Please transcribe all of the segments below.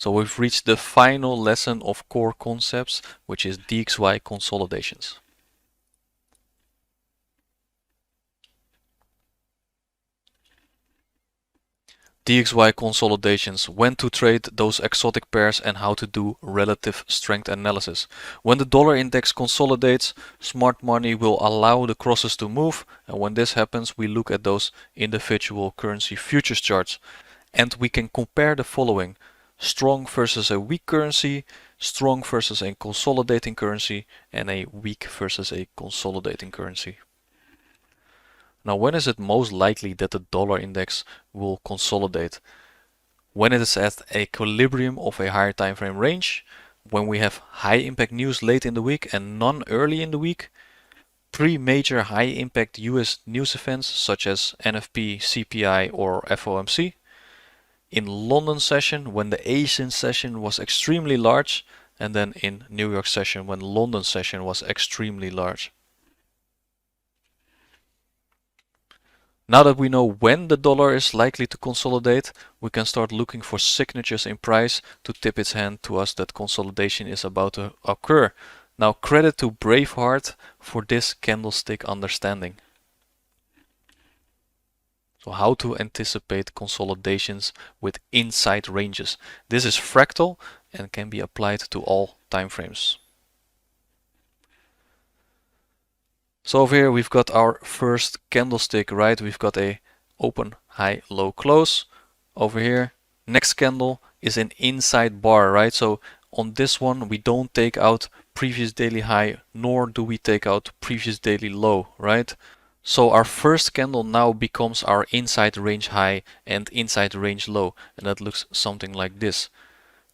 So we've reached the final lesson of core concepts, which is DXY consolidations. DXY consolidations, when to trade those exotic pairs and how to do relative strength analysis. When the dollar index consolidates, smart money will allow the crosses to move, and when this happens we look at those individual currency futures charts and we can compare the following: strong versus a weak currency, strong versus a consolidating currency, and a weak versus a consolidating currency. Now, when is it most likely that the dollar index will consolidate? When it is at equilibrium of a higher time frame range, when we have high impact news late in the week and none early in the week, pre-major high impact US news events such as NFP, CPI or FOMC, in London session when the Asian session was extremely large, and then in New York session when London session was extremely large. Now that we know when the dollar is likely to consolidate, we can start looking for signatures in price to tip its hand to us that consolidation is about to occur. Now, credit to Braveheart for this candlestick understanding. So how to anticipate consolidations with inside ranges. This is fractal and can be applied to all time frames. So over here we've got our first candlestick, right? We've got a open, high, low, close. Over here, next candle is an inside bar, right? So on this one we don't take out previous daily high, nor do we take out previous daily low, right? So our first candle now becomes our inside range high and inside range low, and that looks something like this.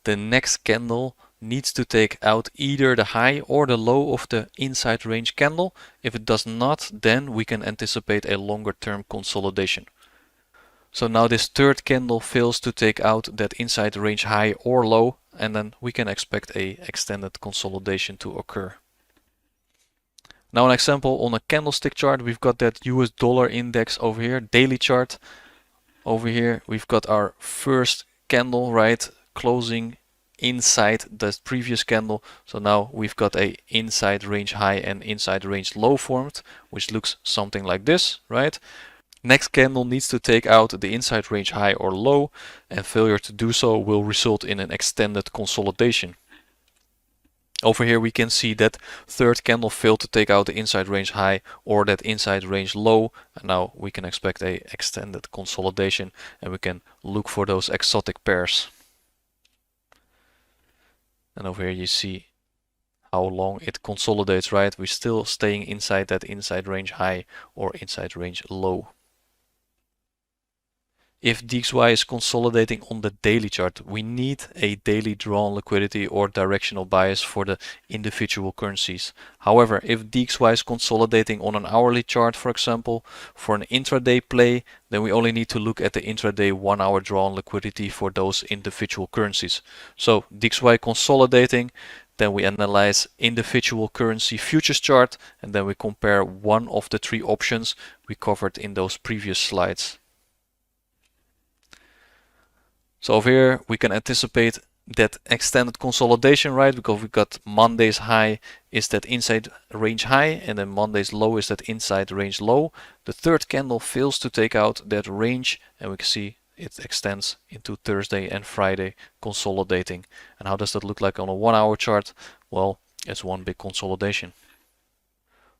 The next candle needs to take out either the high or the low of the inside range candle. If it does not, then we can anticipate a longer term consolidation. So now this third candle fails to take out that inside range high or low, and then we can expect a extended consolidation to occur. Now an example on a candlestick chart, we've got that US dollar index over here, daily chart. Over here we've got our first candle, right, closing inside the previous candle. So now we've got a inside range high and inside range low formed, which looks something like this, right? Next candle needs to take out the inside range high or low, and failure to do so will result in an extended consolidation. Over here we can see that third candle failed to take out the inside range high or that inside range low, and now we can expect a extended consolidation and we can look for those exotic pairs. And over here you see how long it consolidates, right? We're still staying inside that inside range high or inside range low. If DXY is consolidating on the daily chart, we need a daily drawn liquidity or directional bias for the individual currencies. However, if DXY is consolidating on an hourly chart, for example, for an intraday play, then we only need to look at the intraday 1 hour drawn liquidity for those individual currencies. So DXY consolidating, then we analyze individual currency futures chart, and then we compare one of the 3 options we covered in those previous slides. So over here we can anticipate that extended consolidation, right? Because we got Monday's high is that inside range high, and then Monday's low is that inside range low. The third candle fails to take out that range, and we can see it extends into Thursday and Friday consolidating. And how does that look like on a 1 hour chart? Well, it's one big consolidation.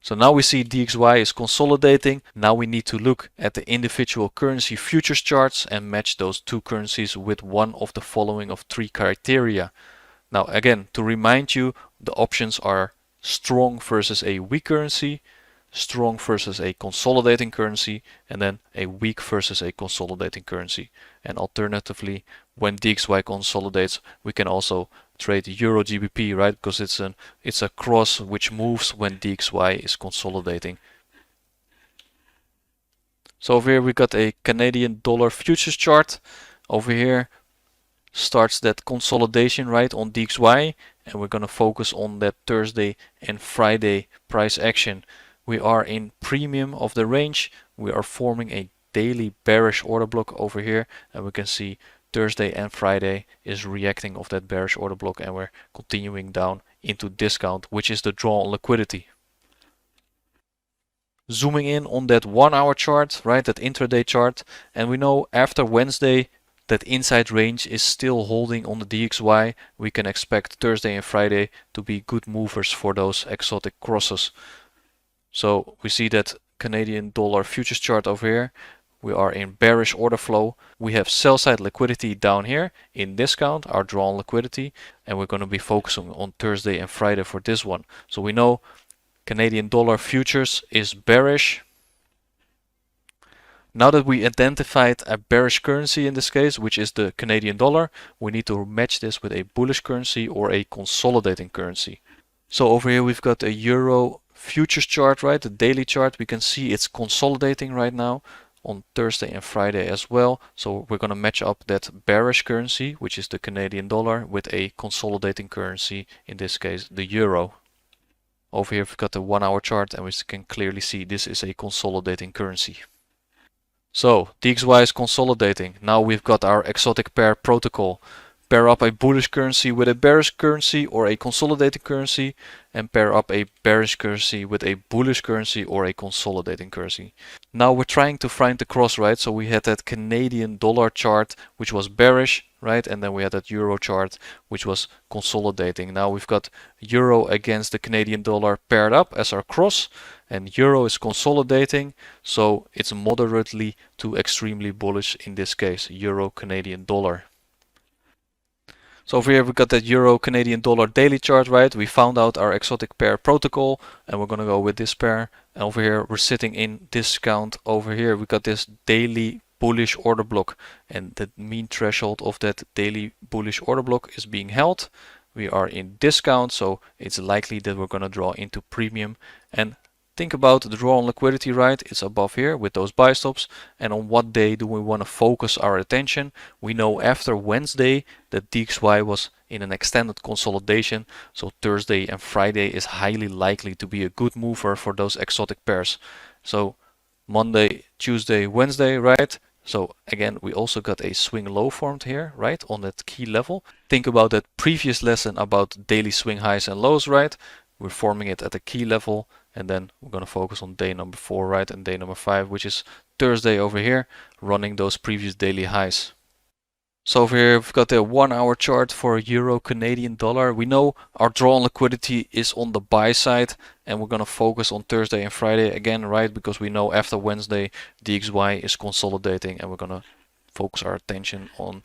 So now we see DXY is consolidating. Now we need to look at the individual currency futures charts and match those 2 currencies with one of the following of 3 criteria. Now again, to remind you, the options are strong versus a weak currency, strong versus a consolidating currency, and then a weak versus a consolidating currency. And alternatively, when DXY consolidates, we can also trade Euro GBP, right? Because it's a cross which moves when DXY is consolidating. So over here we got a Canadian dollar futures chart. Over here starts that consolidation, right, on DXY, and we're going to focus on that Thursday and Friday price action. We are in premium of the range. We are forming a daily bearish order block over here, and we can see Thursday and Friday is reacting of that bearish order block, and we're continuing down into discount, which is the draw on liquidity. Zooming in on that 1 hour chart, right, that intraday chart, and we know after Wednesday that inside range is still holding on the DXY. We can expect Thursday and Friday to be good movers for those exotic crosses. So we see that Canadian dollar futures chart over here. We are in bearish order flow. We have sell side liquidity down here in discount, our draw on liquidity, and we're going to be focusing on Thursday and Friday for this one. So we know Canadian dollar futures is bearish. Now that we identified a bearish currency in this case, which is the Canadian dollar, we need to match this with a bullish currency or a consolidating currency. So over here we've got a euro futures chart, right? The daily chart. We can see it's consolidating right now on Thursday and Friday as well. So we're going to match up that bearish currency, which is the Canadian dollar, with a consolidating currency, in this case the euro. Over here we've got the 1 hour chart, and we can clearly see this is a consolidating currency. So DXY is consolidating. Now we've got our exotic pair protocol. Pair up a bullish currency with a bearish currency or a consolidating currency, and pair up a bearish currency with a bullish currency or a consolidating currency. Now we're trying to find the cross, right? So we had that Canadian dollar chart which was bearish, right? And then we had that euro chart which was consolidating. Now we've got euro against the Canadian dollar paired up as our cross, and euro is consolidating, so it's moderately to extremely bullish in this case, euro Canadian dollar. So over here we've got that euro Canadian dollar daily chart, right? We found out our exotic pair protocol, and we're going to go with this pair. And over here we're sitting in discount. Over here we got this daily bullish order block, and the mean threshold of that daily bullish order block is being held. We are in discount, so it's likely that we're going to draw into premium. And think about the draw on liquidity, right? It's above here with those buy stops. And on what day do we want to focus our attention? We know after Wednesday that DXY was in an extended consolidation. So Thursday and Friday is highly likely to be a good mover for those exotic pairs. So Monday, Tuesday, Wednesday, right? So again, we also got a swing low formed here, right, on that key level. Think about that previous lesson about daily swing highs and lows, right? We're forming it at a key level, and then we're going to focus on day number 4, right, and day number 5, which is Thursday over here, running those previous daily highs. So over here we've got the 1 hour chart for euro Canadian dollar. We know our draw on liquidity is on the buy side, and we're going to focus on Thursday and Friday again, right, because we know after Wednesday DXY is consolidating, and we're going to focus our attention on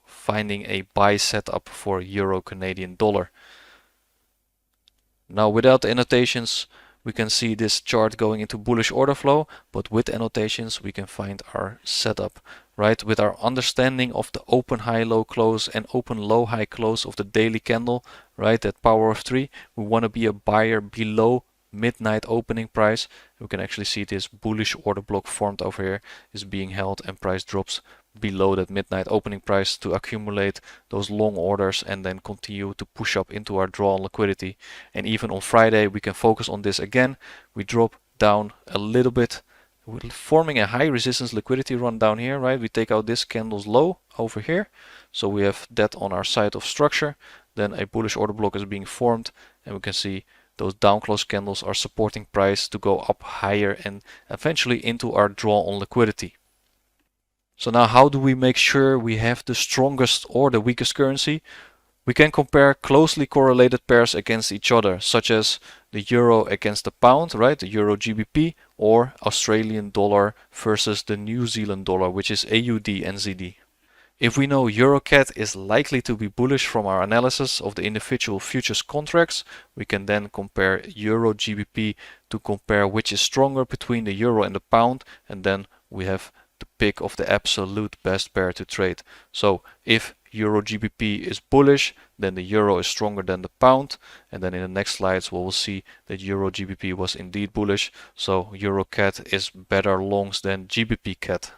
finding a buy setup for euro Canadian dollar. Now without the annotations we can see this chart going into bullish order flow, but with annotations we can find our setup, right? With our understanding of the open high low close and open low high close of the daily candle, right, that power of 3, we want to be a buyer below midnight opening price. We can actually see this bullish order block formed over here is being held, and price drops below that midnight opening price to accumulate those long orders and then continue to push up into our draw on liquidity. And even on Friday we can focus on this again. We drop down a little bit, we're forming a high resistance liquidity run down here, right? We take out this candle's low over here, so we have that on our side of structure. Then a bullish order block is being formed, and we can see those down close candles are supporting price to go up higher and eventually into our draw on liquidity. So now how do we make sure we have the strongest or the weakest currency? We can compare closely correlated pairs against each other, such as the euro against the pound, right, the euro GBP, or Australian dollar versus the New Zealand dollar, which is AUD NZD. If we know EuroCAD is likely to be bullish from our analysis of the individual futures contracts, we can then compare euro GBP to compare which is stronger between the euro and the pound, and then we have the pick of the absolute best pair to trade. So if euro GBP is bullish, then the euro is stronger than the pound, and then in the next slides we will see that euro GBP was indeed bullish, so EuroCAD is better longs than GBP CAD.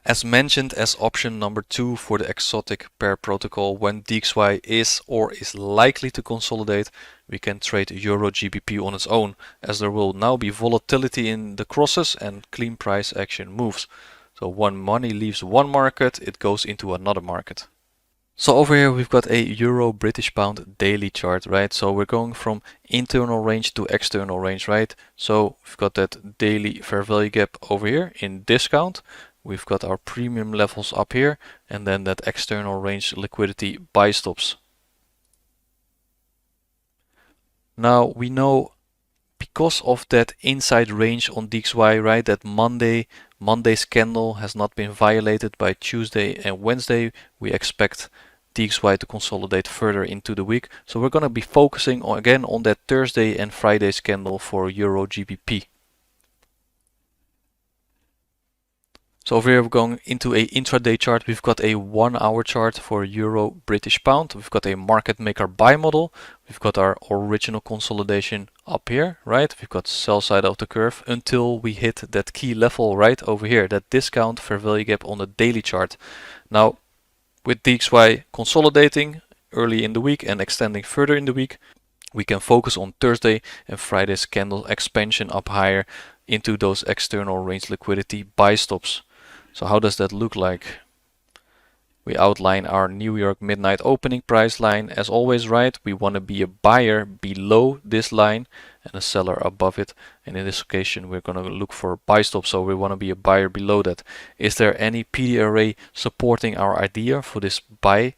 As mentioned as option number 2 for the exotic pair protocol, when DXY is or is likely to consolidate, we can trade euro GBP on its own, as there will now be volatility in the crosses and clean price action moves. So when money leaves one market, it goes into another market. So over here we've got a Euro British Pound daily chart, right? So we're going from internal range to external range, right? So we've got that daily fair value gap over here in discount. We've got our premium levels up here, and then that external range liquidity buy stops. Now we know, because of that inside range on DXY, right, that Monday's candle has not been violated by Tuesday and Wednesday, we expect DXY to consolidate further into the week. So we're going to be focusing again on that Thursday and Friday's candle for Euro GBP. So over here we're going into a intraday chart. We've got a 1 hour chart for Euro British Pound. We've got a market maker buy model. We've got our original consolidation up here, right? We've got sell side of the curve until we hit that key level right over here, that discount fair value gap on the daily chart. Now, with DXY consolidating early in the week and extending further in the week, we can focus on Thursday and Friday's candle expansion up higher into those external range liquidity buy stops. So how does that look like? We outline our New York midnight opening price line as always, right? We want to be a buyer below this line and a seller above it. And in this occasion, we're going to look for buy stop. So we want to be a buyer below that. Is there any PD array supporting our idea for this buy?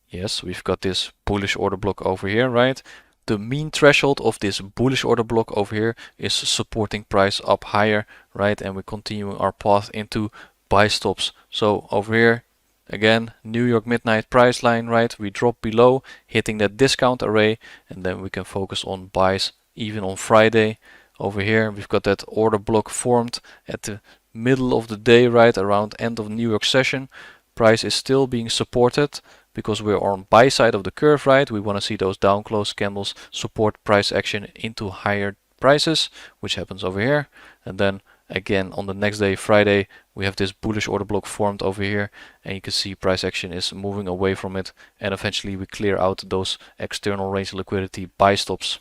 Yes, we've got this bullish order block over here, right? The mean threshold of this bullish order block over here is supporting price up higher, right? And we're continuing our path into buy stops. So over here, again, New York midnight price line, right? We drop below, hitting that discount array, and then we can focus on buys even on Friday. Over here, we've got that order block formed at the middle of the day, right? Around end of New York session. Price is still being supported because we're on buy side of the curve, right? We want to see those down close candles support price action into higher prices, which happens over here. And then again on the next day, Friday, we have this bullish order block formed over here, and you can see price action is moving away from it, and eventually we clear out those external range liquidity buy stops.